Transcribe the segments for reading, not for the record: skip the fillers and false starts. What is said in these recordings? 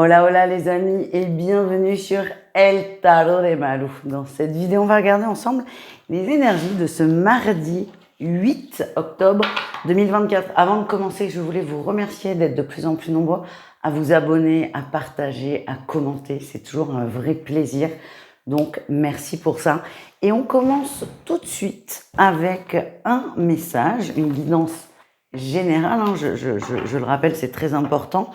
Hola, hola les amis et bienvenue sur El Tarot de Malou. Dans cette vidéo, on va regarder ensemble les énergies de ce mardi 8 octobre 2024. Avant de commencer, je voulais vous remercier d'être de plus en plus nombreux à vous abonner, à partager, à commenter. C'est toujours un vrai plaisir. Donc, merci pour ça. Et on commence tout de suite avec un message, une guidance générale. Je le rappelle, c'est très important.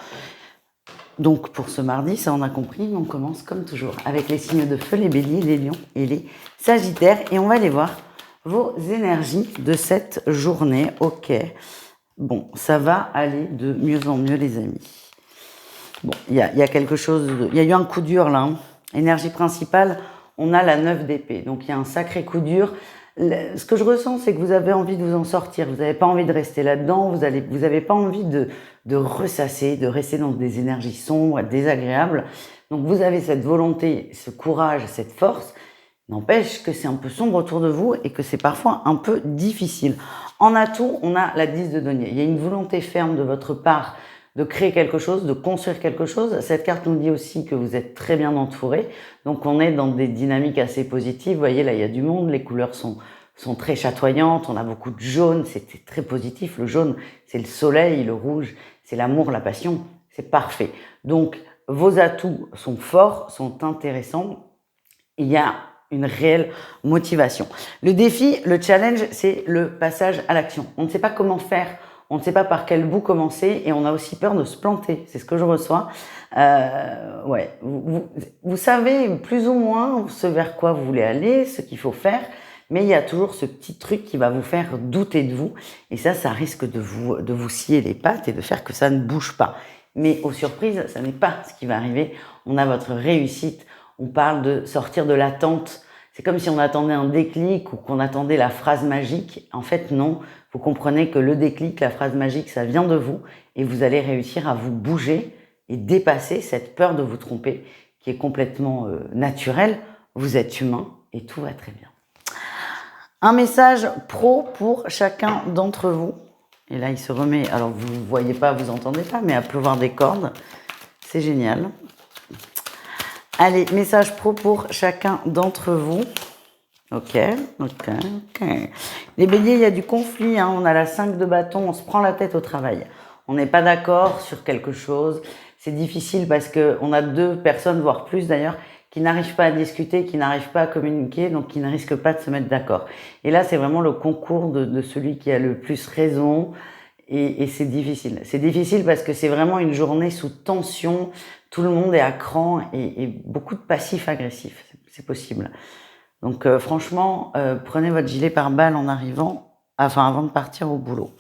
Donc pour ce mardi, ça on a compris, on commence comme toujours avec les signes de feu, les béliers, les lions et les sagittaires. Et on va aller voir vos énergies de cette journée. Ok, bon, ça va aller de mieux en mieux les amis. Bon, il y a quelque chose, il y a eu un coup dur là. Énergie principale, on a la 9 d'épée. Donc il y a un sacré coup dur. Ce que je ressens, c'est que vous avez envie de vous en sortir. Vous n'avez pas envie de rester là-dedans. Vous n'avez pas envie de ressasser, de rester dans des énergies sombres, désagréables. Donc vous avez cette volonté, ce courage, cette force. N'empêche que c'est un peu sombre autour de vous et que c'est parfois un peu difficile. En atout, on a la 10 de denier. Il y a une volonté ferme de votre part de créer quelque chose, de construire quelque chose. Cette carte nous dit aussi que vous êtes très bien entouré. Donc on est dans des dynamiques assez positives. Vous voyez, là, il y a du monde. Les couleurs sont très chatoyantes. On a beaucoup de jaune. C'est très positif. Le jaune, c'est le soleil. Le rouge, c'est l'amour, la passion. C'est parfait. Donc, vos atouts sont forts, sont intéressants. Il y a une réelle motivation. Le défi, le challenge, c'est le passage à l'action. On ne sait pas comment faire. On ne sait pas par quel bout commencer et on a aussi peur de se planter. C'est ce que je reçois. Ouais, vous savez plus ou moins ce vers quoi vous voulez aller, ce qu'il faut faire, mais il y a toujours ce petit truc qui va vous faire douter de vous. Et ça risque de vous scier les pattes et de faire que ça ne bouge pas. Mais aux surprises, ça n'est pas ce qui va arriver. On a votre réussite. On parle de sortir de l'attente. C'est comme si on attendait un déclic ou qu'on attendait la phrase magique. En fait, non. Vous comprenez que le déclic, la phrase magique, ça vient de vous et vous allez réussir à vous bouger et dépasser cette peur de vous tromper qui est complètement naturelle. Vous êtes humain et tout va très bien. Un message pro pour chacun d'entre vous. Et là, il se remet, alors vous ne voyez pas, vous n'entendez pas, mais à pleuvoir des cordes. C'est génial. Allez, message pro pour chacun d'entre vous. Ok. Les béliers, il y a du conflit, hein. On a la 5 de bâton, on se prend la tête au travail. On n'est pas d'accord sur quelque chose. C'est difficile parce qu'on a deux personnes, voire plus d'ailleurs, qui n'arrivent pas à discuter, qui n'arrivent pas à communiquer, donc qui ne risquent pas de se mettre d'accord. Et là, c'est vraiment le concours de celui qui a le plus raison. Et c'est difficile. C'est difficile parce que c'est vraiment une journée sous tension. Tout le monde est à cran et beaucoup de passifs agressifs. C'est possible. Donc franchement, prenez votre gilet pare-balles en arrivant, enfin avant de partir au boulot.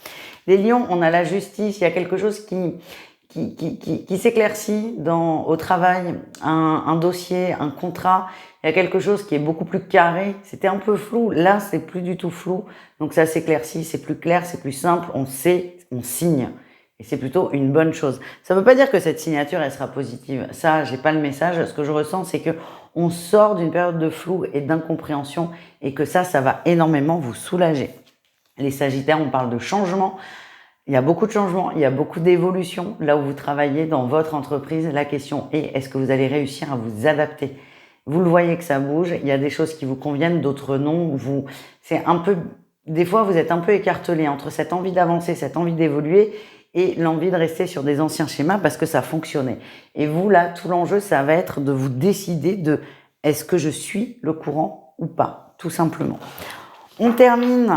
Les lions, on a la justice. Il y a quelque chose qui s'éclaircit au travail, un dossier, un contrat. Il y a quelque chose qui est beaucoup plus carré. C'était un peu flou. Là, c'est plus du tout flou. Donc ça s'éclaircit, c'est plus clair, c'est plus simple. On sait, on signe. Et c'est plutôt une bonne chose. Ça ne veut pas dire que cette signature, elle sera positive. Ça, j'ai pas le message. Ce que je ressens, c'est que on sort d'une période de flou et d'incompréhension et que ça va énormément vous soulager. Les Sagittaires, on parle de changement. Il y a beaucoup de changements, il y a beaucoup d'évolutions là où vous travaillez dans votre entreprise. La question est, est-ce que vous allez réussir à vous adapter? Vous le voyez que ça bouge. Il y a des choses qui vous conviennent, d'autres non. Des fois, vous êtes un peu écartelé entre cette envie d'avancer, cette envie d'évoluer et l'envie de rester sur des anciens schémas parce que ça fonctionnait. Et vous, là, tout l'enjeu, ça va être de vous décider de est-ce que je suis le courant ou pas, tout simplement. On termine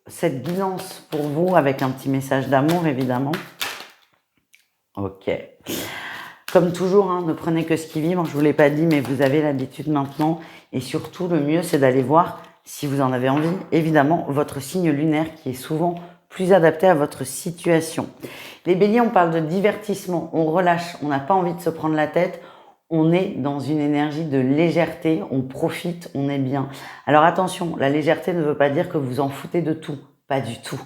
cette guidance pour vous avec un petit message d'amour, évidemment. Ok. Comme toujours, hein, ne prenez que ce qui vibre. Je ne vous l'ai pas dit, mais vous avez l'habitude maintenant. Et surtout, le mieux, c'est d'aller voir, si vous en avez envie, évidemment, votre signe lunaire qui est souvent plus adapté à votre situation. Les béliers, on parle de divertissement, on relâche, on n'a pas envie de se prendre la tête, on est dans une énergie de légèreté, on profite, on est bien. Alors attention, la légèreté ne veut pas dire que vous en foutez de tout, pas du tout.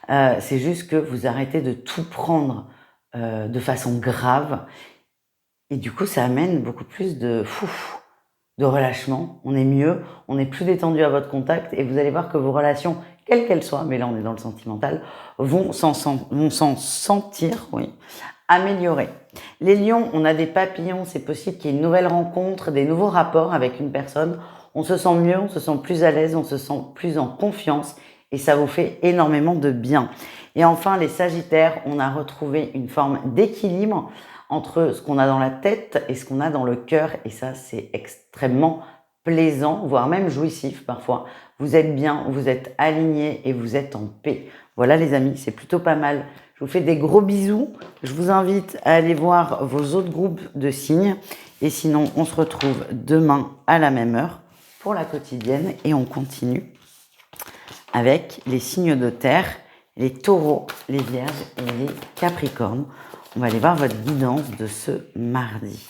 C'est juste que vous arrêtez de tout prendre de façon grave et du coup ça amène beaucoup plus de relâchement, on est mieux, on est plus détendu à votre contact et vous allez voir que vos relations, quelles qu'elles soient, mais là on est dans le sentimental, vont s'en sentir améliorée. Les lions, on a des papillons, c'est possible qu'il y ait une nouvelle rencontre, des nouveaux rapports avec une personne. On se sent mieux, on se sent plus à l'aise, on se sent plus en confiance et ça vous fait énormément de bien. Et enfin, les sagittaires, on a retrouvé une forme d'équilibre entre ce qu'on a dans la tête et ce qu'on a dans le cœur et ça, c'est extrêmement plaisant, voire même jouissif parfois. Vous êtes bien, vous êtes alignés et vous êtes en paix. Voilà les amis, c'est plutôt pas mal. Je vous fais des gros bisous. Je vous invite à aller voir vos autres groupes de signes. Et sinon, on se retrouve demain à la même heure pour la quotidienne. Et on continue avec les signes de terre, les taureaux, les vierges et les capricornes. On va aller voir votre guidance de ce mardi.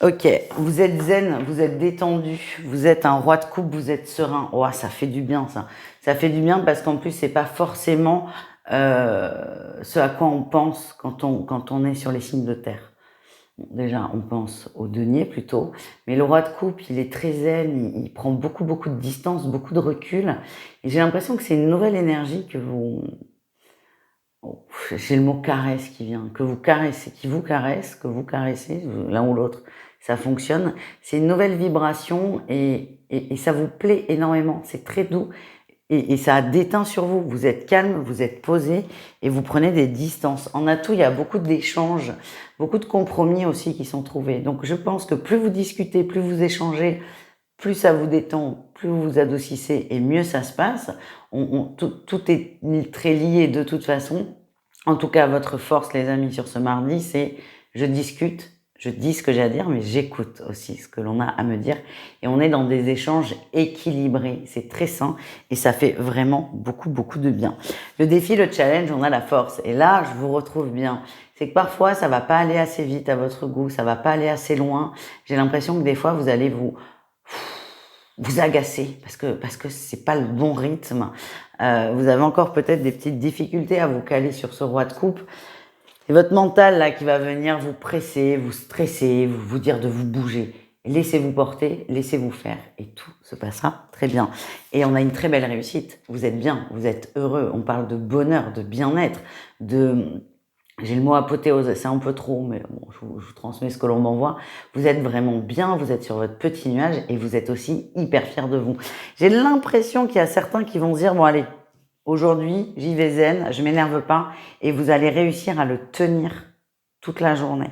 Ok, vous êtes zen, vous êtes détendu, vous êtes un roi de coupe, vous êtes serein. Oh, ça fait du bien ça. Ça fait du bien parce qu'en plus, c'est pas forcément ce à quoi on pense quand on est sur les signes de terre. Bon, déjà, on pense au denier plutôt, mais le roi de coupe, il est très zen, il prend beaucoup de distance, beaucoup de recul. Et j'ai l'impression que c'est une nouvelle énergie que vous... Oh, j'ai le mot caresse qui vient, que vous caressez, qui vous caresse, que vous caressez, l'un ou l'autre, ça fonctionne. C'est une nouvelle vibration et ça vous plaît énormément. C'est très doux et ça a déteint sur vous. Vous êtes calme, vous êtes posé et vous prenez des distances. En atout, il y a beaucoup d'échanges, beaucoup de compromis aussi qui sont trouvés. Donc je pense que plus vous discutez, plus vous échangez, plus ça vous détend, plus vous vous adoucissez et mieux ça se passe. Tout est très lié de toute façon. En tout cas, votre force, les amis, sur ce mardi, c'est je discute, je dis ce que j'ai à dire, mais j'écoute aussi ce que l'on a à me dire. Et on est dans des échanges équilibrés. C'est très sain et ça fait vraiment beaucoup de bien. Le défi, le challenge, on a la force. Et là, je vous retrouve bien. C'est que parfois, ça va pas aller assez vite à votre goût, ça va pas aller assez loin. J'ai l'impression que des fois, vous allez vous agacer parce que c'est pas le bon rythme. Vous avez encore peut-être des petites difficultés à vous caler sur ce roi de coupe. C'est votre mental là qui va venir vous presser, vous stresser, vous dire de vous bouger. Laissez-vous porter, laissez-vous faire et tout se passera très bien. Et on a une très belle réussite. Vous êtes bien, vous êtes heureux. On parle de bonheur, de bien-être, j'ai le mot apothéose, c'est un peu trop, mais bon, je vous transmets ce que l'on m'envoie. Vous êtes vraiment bien, vous êtes sur votre petit nuage et vous êtes aussi hyper fiers de vous. J'ai l'impression qu'il y a certains qui vont se dire, bon allez, aujourd'hui, j'y vais zen, je m'énerve pas et vous allez réussir à le tenir toute la journée,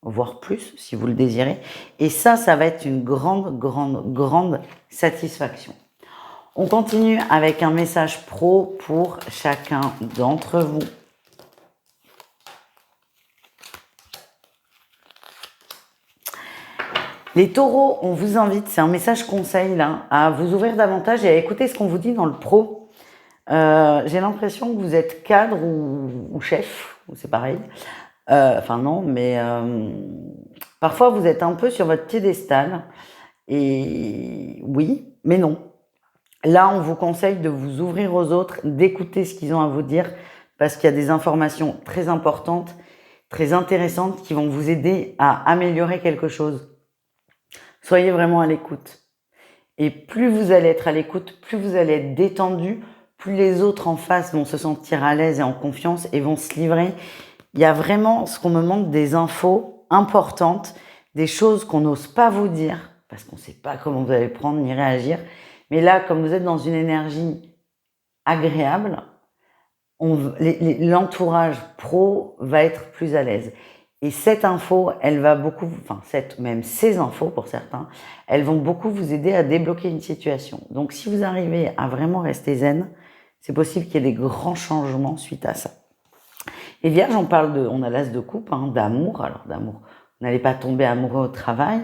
voire plus si vous le désirez. Et ça va être une grande satisfaction. On continue avec un message pro pour chacun d'entre vous. Les taureaux, on vous invite, c'est un message conseil là, à vous ouvrir davantage et à écouter ce qu'on vous dit dans le pro. J'ai l'impression que vous êtes cadre ou chef, c'est pareil. Enfin non, mais parfois vous êtes un peu sur votre piédestal. Et oui, mais non. Là, on vous conseille de vous ouvrir aux autres, d'écouter ce qu'ils ont à vous dire, parce qu'il y a des informations très importantes, très intéressantes qui vont vous aider à améliorer quelque chose. Soyez vraiment à l'écoute. Et plus vous allez être à l'écoute, plus vous allez être détendu, plus les autres en face vont se sentir à l'aise et en confiance et vont se livrer. Il y a vraiment ce qu'on me manque, des infos importantes, des choses qu'on n'ose pas vous dire, parce qu'on ne sait pas comment vous allez prendre ni réagir. Mais là, comme vous êtes dans une énergie agréable, l'entourage pro va être plus à l'aise. Et cette info, elle va beaucoup, enfin même ces infos pour certains, elles vont beaucoup vous aider à débloquer une situation. Donc si vous arrivez à vraiment rester zen, c'est possible qu'il y ait des grands changements suite à ça. Les vierges, on a l'as de coupe, d'amour. Alors d'amour, vous n'allez pas tomber amoureux au travail.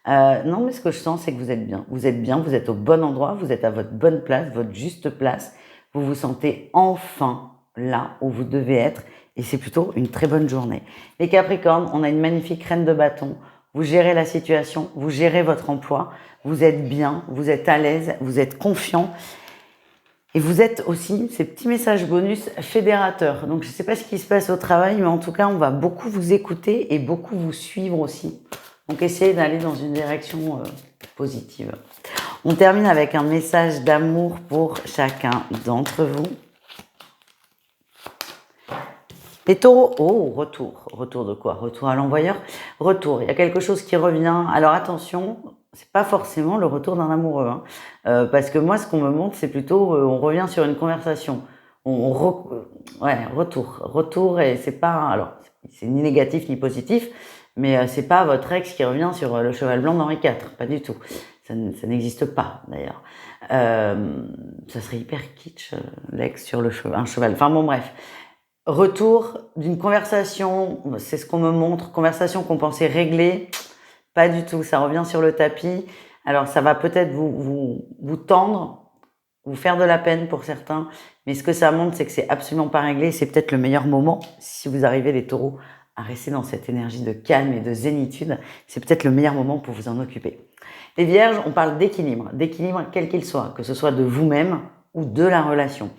Non, mais ce que je sens, c'est que vous êtes bien. Vous êtes bien, vous êtes au bon endroit, vous êtes à votre bonne place, votre juste place. Vous vous sentez enfin là où vous devez être. Et c'est plutôt une très bonne journée. Les Capricornes, on a une magnifique reine de bâton. Vous gérez la situation, vous gérez votre emploi, vous êtes bien, vous êtes à l'aise, vous êtes confiant. Et vous êtes aussi, ces petits messages bonus, fédérateurs. Donc je ne sais pas ce qui se passe au travail, mais en tout cas, on va beaucoup vous écouter et beaucoup vous suivre aussi. Donc essayez d'aller dans une direction positive. On termine avec un message d'amour pour chacun d'entre vous. Les taureaux, oh, retour. Retour de quoi? Retour à l'envoyeur. Retour, il y a quelque chose qui revient. Alors attention, c'est pas forcément le retour d'un amoureux. Hein. Parce que moi, ce qu'on me montre, c'est plutôt, on revient sur une conversation. Retour, et c'est pas, alors, c'est ni négatif ni positif, mais c'est pas votre ex qui revient sur le cheval blanc d'Henri IV, pas du tout. Ça n'existe pas, d'ailleurs. Ça serait hyper kitsch, l'ex sur un cheval. Enfin bon, bref. Retour d'une conversation, c'est ce qu'on me montre, conversation qu'on pensait réglée, pas du tout, ça revient sur le tapis. Alors ça va peut-être vous tendre, vous faire de la peine pour certains, mais ce que ça montre, c'est que c'est absolument pas réglé. C'est peut-être le meilleur moment, si vous arrivez les taureaux à rester dans cette énergie de calme et de zénitude, c'est peut-être le meilleur moment pour vous en occuper. Les vierges, on parle d'équilibre quel qu'il soit, que ce soit de vous-même ou de la relation.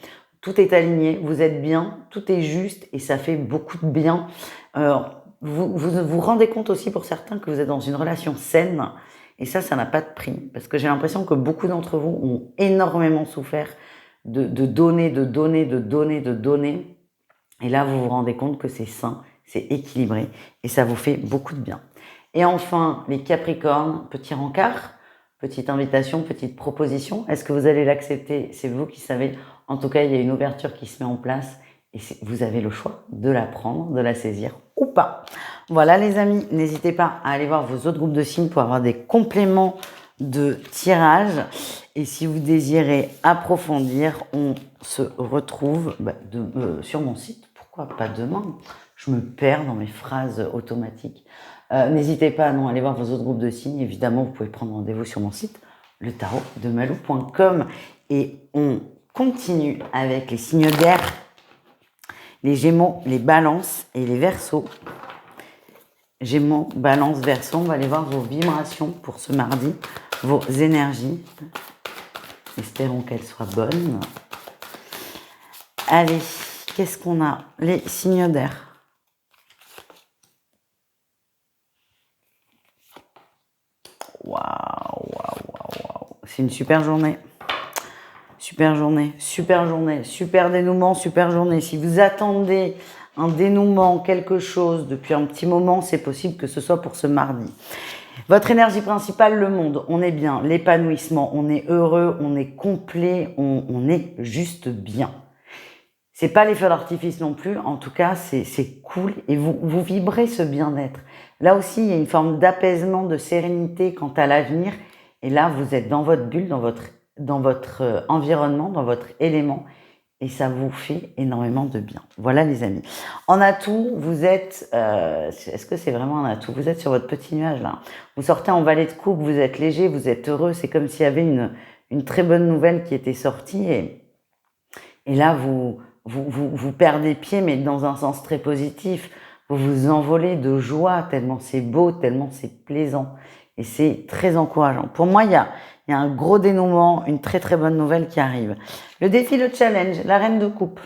Tout est aligné, vous êtes bien, tout est juste et ça fait beaucoup de bien. Vous vous rendez compte aussi pour certains que vous êtes dans une relation saine et ça n'a pas de prix. Parce que j'ai l'impression que beaucoup d'entre vous ont énormément souffert de donner. Et là, vous vous rendez compte que c'est sain, c'est équilibré et ça vous fait beaucoup de bien. Et enfin, les Capricornes, petit rencard, petite invitation, petite proposition. Est-ce que vous allez l'accepter? C'est vous qui savez. En tout cas, il y a une ouverture qui se met en place et vous avez le choix de la prendre, de la saisir ou pas. Voilà les amis, n'hésitez pas à aller voir vos autres groupes de signes pour avoir des compléments de tirage. Et si vous désirez approfondir, on se retrouve sur mon site. Pourquoi pas demain? Je me perds dans mes phrases automatiques. N'hésitez pas à aller voir vos autres groupes de signes. Évidemment, vous pouvez prendre rendez-vous sur mon site, letarotdemalou.com. Et on continue avec les signes d'air, les Gémeaux, les Balances et les Verseaux. Gémeaux, Balance, Verseau, on va aller voir vos vibrations pour ce mardi, vos énergies. Espérons qu'elles soient bonnes. Allez, qu'est-ce qu'on a? Les signes d'air. Waouh. C'est une super journée. Super dénouement, super journée. Si vous attendez un dénouement, quelque chose depuis un petit moment, c'est possible que ce soit pour ce mardi. Votre énergie principale, le monde, on est bien, l'épanouissement, on est heureux, on est complet, on est juste bien. C'est pas les feux d'artifice non plus, en tout cas, c'est cool et vous vibrez ce bien-être. Là aussi, il y a une forme d'apaisement, de sérénité quant à l'avenir. Et là, vous êtes dans votre bulle, dans votre environnement, dans votre élément. Et ça vous fait énormément de bien. Voilà les amis. En atout, vous êtes... est-ce que c'est vraiment un atout? Vous êtes sur votre petit nuage là. Vous sortez en valet de coupe, vous êtes léger, vous êtes heureux. C'est comme s'il y avait une très bonne nouvelle qui était sortie. Et là, vous perdez pied, mais dans un sens très positif. Vous vous envolez de joie, tellement c'est beau, tellement c'est plaisant. Et c'est très encourageant. Pour moi, il y a un gros dénouement, une très très bonne nouvelle qui arrive. Le défi, le challenge, la reine de coupe,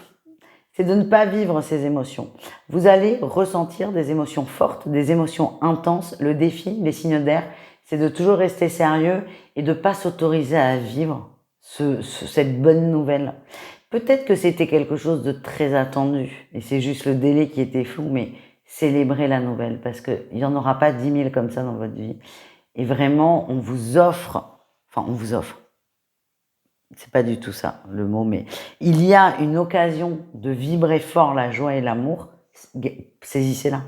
c'est de ne pas vivre ces émotions. Vous allez ressentir des émotions fortes, des émotions intenses. Le défi, les signes d'air, c'est de toujours rester sérieux et de ne pas s'autoriser à vivre cette bonne nouvelle. Peut-être que c'était quelque chose de très attendu et c'est juste le délai qui était flou, mais célébrez la nouvelle parce qu'il n'y en aura pas 10 000 comme ça dans votre vie. Et vraiment, on vous offre, c'est pas du tout ça le mot, mais il y a une occasion de vibrer fort la joie et l'amour. Saisissez-la.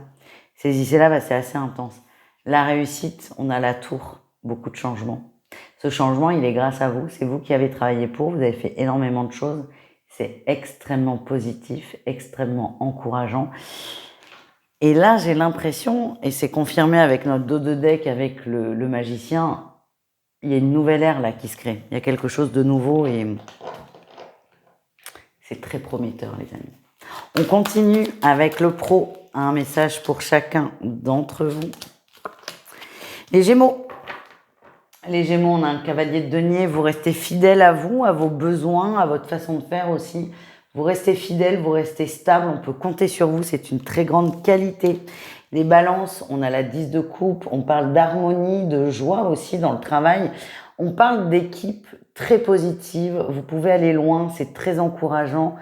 Saisissez-la, c'est assez intense. La réussite, on a la tour, beaucoup de changements. Ce changement, il est grâce à vous. C'est vous qui avez travaillé pour, vous avez fait énormément de choses. C'est extrêmement positif, extrêmement encourageant. Et là, j'ai l'impression, et c'est confirmé avec notre dos de deck, avec le magicien, il y a une nouvelle ère là qui se crée. Il y a quelque chose de nouveau et c'est très prometteur, les amis. On continue avec le pro, un message pour chacun d'entre vous. Les Gémeaux. Les Gémeaux, on a un cavalier de denier. Vous restez fidèle à vous, à vos besoins, à votre façon de faire aussi. Vous restez fidèle, vous restez stable. On peut compter sur vous. C'est une très grande qualité. Les balances, on a la 10 de coupe. On parle d'harmonie, de joie aussi dans le travail. On parle d'équipe très positive, vous pouvez aller loin, c'est très encourageant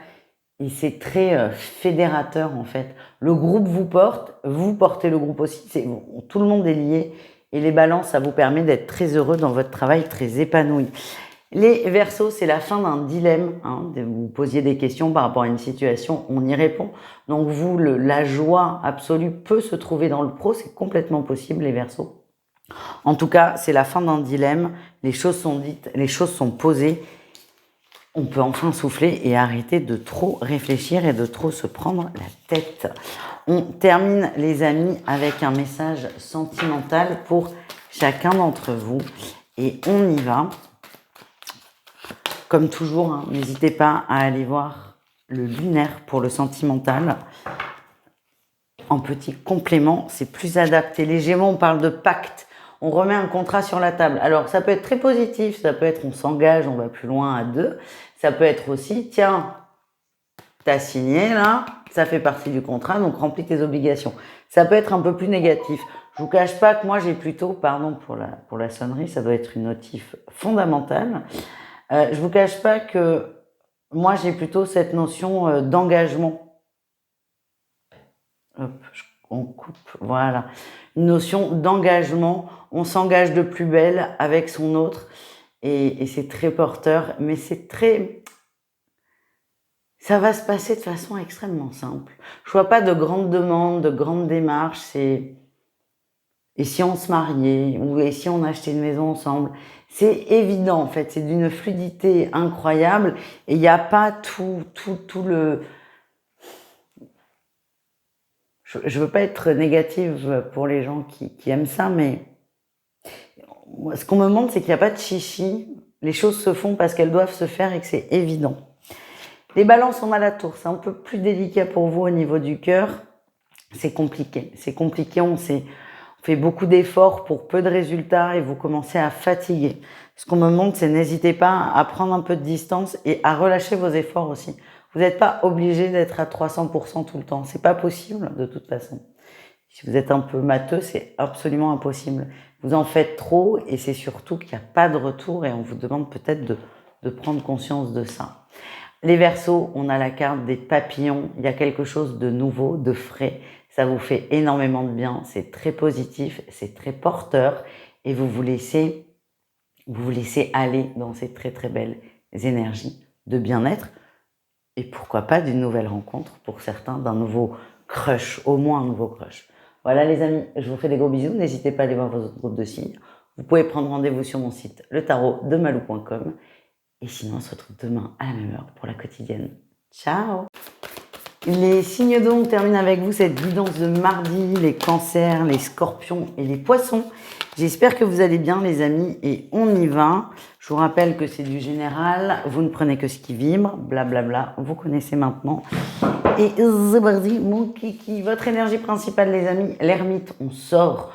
et c'est très fédérateur en fait. Le groupe vous porte, vous portez le groupe aussi, tout le monde est lié et les balances, ça vous permet d'être très heureux dans votre travail, très épanoui. Les Verseaux, c'est la fin d'un dilemme. Hein, vous posiez des questions par rapport à une situation, on y répond. Donc vous, la joie absolue peut se trouver dans le pro, c'est complètement possible les Verseaux. En tout cas, c'est la fin d'un dilemme, les choses sont dites, les choses sont posées. On peut enfin souffler et arrêter de trop réfléchir et de trop se prendre la tête. On termine les amis avec un message sentimental pour chacun d'entre vous et on y va. Comme toujours, hein, n'hésitez pas à aller voir le lunaire pour le sentimental. En petit complément, c'est plus adapté. Les Gémeaux, on parle de pacte. On remet un contrat sur la table. Alors, ça peut être très positif. Ça peut être on s'engage, on va plus loin à deux. Ça peut être aussi, tiens, t'as signé là, ça fait partie du contrat, donc remplis tes obligations. Ça peut être un peu plus négatif. Je vous cache pas que moi, j'ai plutôt, pardon pour la sonnerie, ça doit être une notif fondamentale. Je vous cache pas que moi, j'ai plutôt cette notion d'engagement. Hop, on coupe, voilà. Une notion d'engagement. On s'engage de plus belle avec son autre et c'est très porteur, mais c'est très... Ça va se passer de façon extrêmement simple. Je vois pas de grandes demandes, de grandes démarches. C'est et si on se mariait ou et si on achetait une maison ensemble. C'est évident en fait. C'est d'une fluidité incroyable et il n'y a pas tout le. Je veux pas être négative pour les gens qui aiment ça, mais ce qu'on me montre, c'est qu'il n'y a pas de chichi. Les choses se font parce qu'elles doivent se faire et que c'est évident. Les balances, on a la tour. C'est un peu plus délicat pour vous au niveau du cœur. C'est compliqué. C'est compliqué. On fait beaucoup d'efforts pour peu de résultats et vous commencez à fatiguer. Ce qu'on me montre, c'est n'hésitez pas à prendre un peu de distance et à relâcher vos efforts aussi. Vous n'êtes pas obligé d'être à 300% tout le temps. C'est pas possible de toute façon. Si vous êtes un peu matheux, c'est absolument impossible. Vous en faites trop et c'est surtout qu'il n'y a pas de retour et on vous demande peut-être de prendre conscience de ça. Les Verseaux, on a la carte des papillons. Il y a quelque chose de nouveau, de frais. Ça vous fait énormément de bien. C'est très positif, c'est très porteur et vous vous laissez aller dans ces très très belles énergies de bien-être et pourquoi pas d'une nouvelle rencontre pour certains, d'un nouveau crush, au moins un nouveau crush. Voilà les amis, je vous fais des gros bisous. N'hésitez pas à aller voir vos autres groupes de signes. Vous pouvez prendre rendez-vous sur mon site letarotdemalou.com. Et sinon, on se retrouve demain à la même heure pour la quotidienne. Ciao! Les signes d'eau, on termine avec vous cette guidance de mardi, les cancers, les scorpions et les poissons. J'espère que vous allez bien les amis et on y va. Je vous rappelle que c'est du général, vous ne prenez que ce qui vibre, blablabla, vous connaissez maintenant. Et c'est parti, mon kiki, votre énergie principale les amis, l'ermite, on sort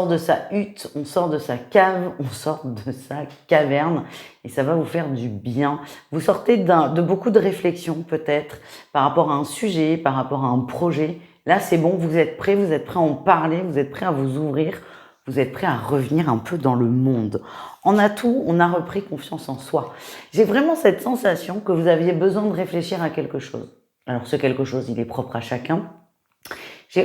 de sa hutte, on sort de sa cave, on sort de sa caverne et ça va vous faire du bien. Vous sortez de beaucoup de réflexions peut-être par rapport à un sujet, par rapport à un projet. Là, c'est bon, vous êtes prêts à en parler, vous êtes prêts à vous ouvrir, vous êtes prêts à revenir un peu dans le monde. En atout, on a repris confiance en soi. J'ai vraiment cette sensation que vous aviez besoin de réfléchir à quelque chose. Alors, ce quelque chose, il est propre à chacun.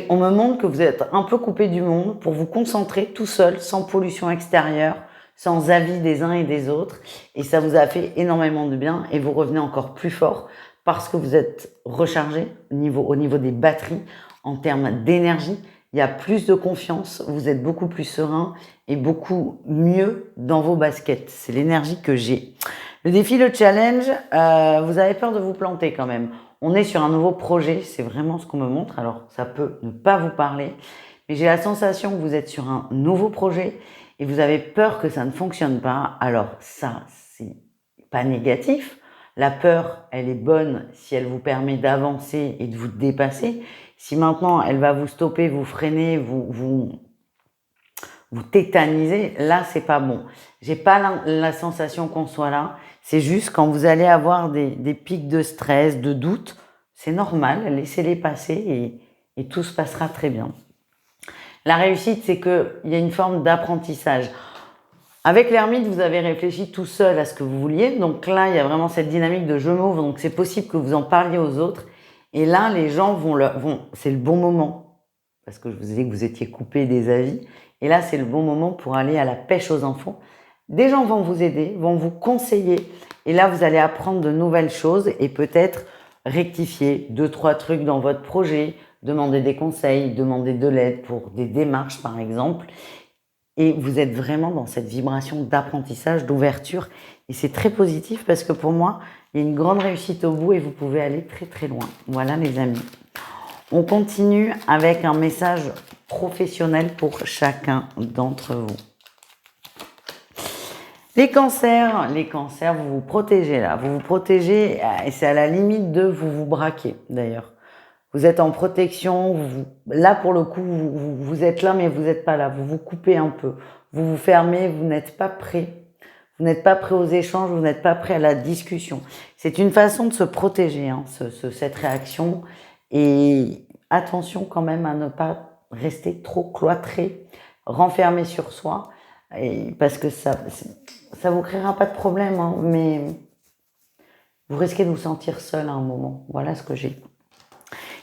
On me montre que vous êtes un peu coupé du monde pour vous concentrer tout seul, sans pollution extérieure, sans avis des uns et des autres. Et ça vous a fait énormément de bien et vous revenez encore plus fort parce que vous êtes rechargé au niveau des batteries en termes d'énergie. Il y a plus de confiance, vous êtes beaucoup plus serein et beaucoup mieux dans vos baskets. C'est l'énergie que j'ai. Le défi, le challenge, vous avez peur de vous planter quand même. On est sur un nouveau projet, c'est vraiment ce qu'on me montre. Alors, ça peut ne pas vous parler, mais j'ai la sensation que vous êtes sur un nouveau projet et vous avez peur que ça ne fonctionne pas. Alors, ça, c'est pas négatif. La peur, elle est bonne si elle vous permet d'avancer et de vous dépasser. Si maintenant, elle va vous stopper, vous freiner, vous tétaniser, là, c'est pas bon. J'ai pas la sensation qu'on soit là. C'est juste quand vous allez avoir des pics de stress, de doute, c'est normal, laissez-les passer et tout se passera très bien. La réussite, c'est qu'il y a une forme d'apprentissage. Avec l'ermite, vous avez réfléchi tout seul à ce que vous vouliez. Donc là, il y a vraiment cette dynamique de je m'ouvre. Donc c'est possible que vous en parliez aux autres. Et là, les gens c'est le bon moment. Parce que je vous ai dit que vous étiez coupé des avis. Et là, c'est le bon moment pour aller à la pêche aux enfants. Des gens vont vous aider, vont vous conseiller. Et là, vous allez apprendre de nouvelles choses et peut-être rectifier 2-3 trucs dans votre projet, demander des conseils, demander de l'aide pour des démarches, par exemple. Et vous êtes vraiment dans cette vibration d'apprentissage, d'ouverture. Et c'est très positif parce que pour moi, il y a une grande réussite au bout et vous pouvez aller très très loin. Voilà les amis. On continue avec un message professionnel pour chacun d'entre vous. Les cancers, vous vous protégez là. Vous vous protégez et c'est à la limite de vous braquer d'ailleurs. Vous êtes en protection, là pour le coup, vous êtes là mais vous n'êtes pas là. Vous vous coupez un peu, vous vous fermez, vous n'êtes pas prêt. Vous n'êtes pas prêt aux échanges, vous n'êtes pas prêt à la discussion. C'est une façon de se protéger, hein, cette réaction. Et attention quand même à ne pas rester trop cloîtré, renfermé sur soi, parce que ça vous créera pas de problème, hein, mais vous risquez de vous sentir seul à un moment. Voilà ce que j'ai.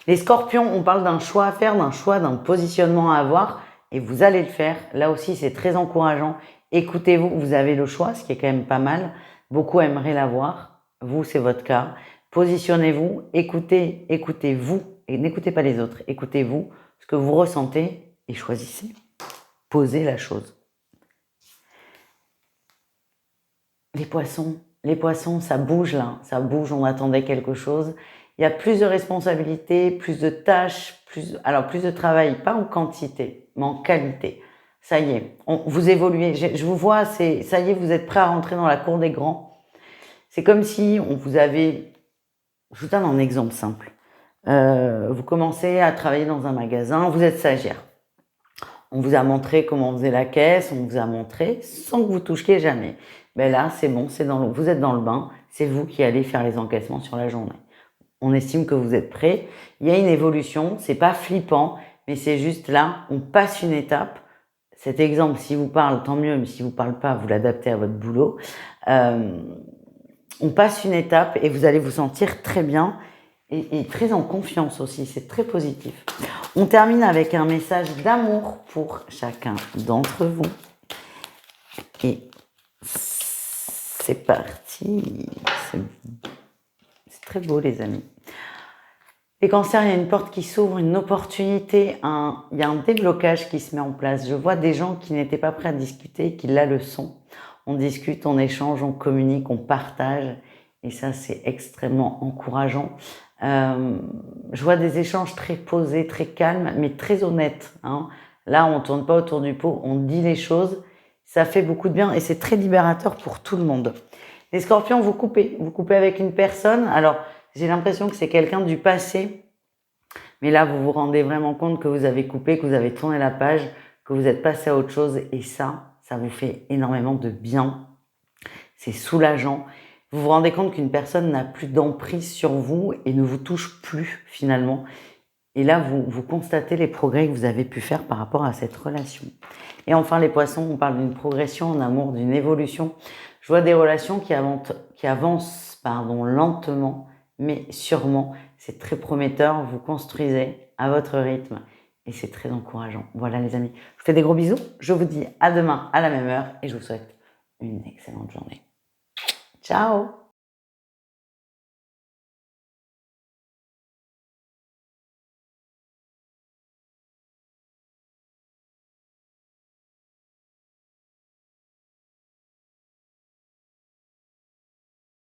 Les scorpions, on parle d'un choix à faire, d'un positionnement à avoir, et vous allez le faire. Là aussi, c'est très encourageant. Écoutez-vous, vous avez le choix, ce qui est quand même pas mal. Beaucoup aimeraient l'avoir. Vous, c'est votre cas. Positionnez-vous, écoutez-vous, et n'écoutez pas les autres. Écoutez-vous, ce que vous ressentez, et choisissez. Posez la chose. Les poissons, ça bouge là, ça bouge, on attendait quelque chose. Il y a plus de responsabilités, plus de tâches, plus de travail, pas en quantité, mais en qualité. Ça y est, vous évoluez. Je vous vois, ça y est, vous êtes prêt à rentrer dans la cour des grands. C'est comme si on vous avait... Je vous donne un exemple simple. Vous commencez à travailler dans un magasin, vous êtes stagiaire. On vous a montré comment on faisait la caisse, on vous a montré sans que vous touchiez jamais. Ben là, c'est bon, vous êtes dans le bain, c'est vous qui allez faire les encaissements sur la journée. On estime que vous êtes prêt. Il y a une évolution, c'est pas flippant, mais c'est juste là, on passe une étape. Cet exemple, si vous parle, tant mieux, mais si vous parle pas, vous l'adaptez à votre boulot. On passe une étape et vous allez vous sentir très bien et très en confiance aussi. C'est très positif. On termine avec un message d'amour pour chacun d'entre vous. Et c'est parti. C'est très beau, les amis. Les cancers, il y a une porte qui s'ouvre, une opportunité, il y a un déblocage qui se met en place. Je vois des gens qui n'étaient pas prêts à discuter, qui là le sont. On discute, on échange, on communique, on partage. Et ça, c'est extrêmement encourageant. Je vois des échanges très posés, très calmes, mais très honnêtes, hein. Là, on tourne pas autour du pot, on dit les choses. Ça fait beaucoup de bien et c'est très libérateur pour tout le monde. Les scorpions, vous coupez avec une personne. Alors, j'ai l'impression que c'est quelqu'un du passé. Mais là, vous vous rendez vraiment compte que vous avez coupé, que vous avez tourné la page, que vous êtes passé à autre chose. Et ça vous fait énormément de bien. C'est soulageant. Vous vous rendez compte qu'une personne n'a plus d'emprise sur vous et ne vous touche plus finalement. Et là, vous constatez les progrès que vous avez pu faire par rapport à cette relation. Et enfin, les poissons, on parle d'une progression en amour, d'une évolution. Je vois des relations qui avancent lentement, mais sûrement. C'est très prometteur, vous construisez à votre rythme et c'est très encourageant. Voilà les amis, je vous fais des gros bisous. Je vous dis à demain à la même heure et je vous souhaite une excellente journée. Ciao!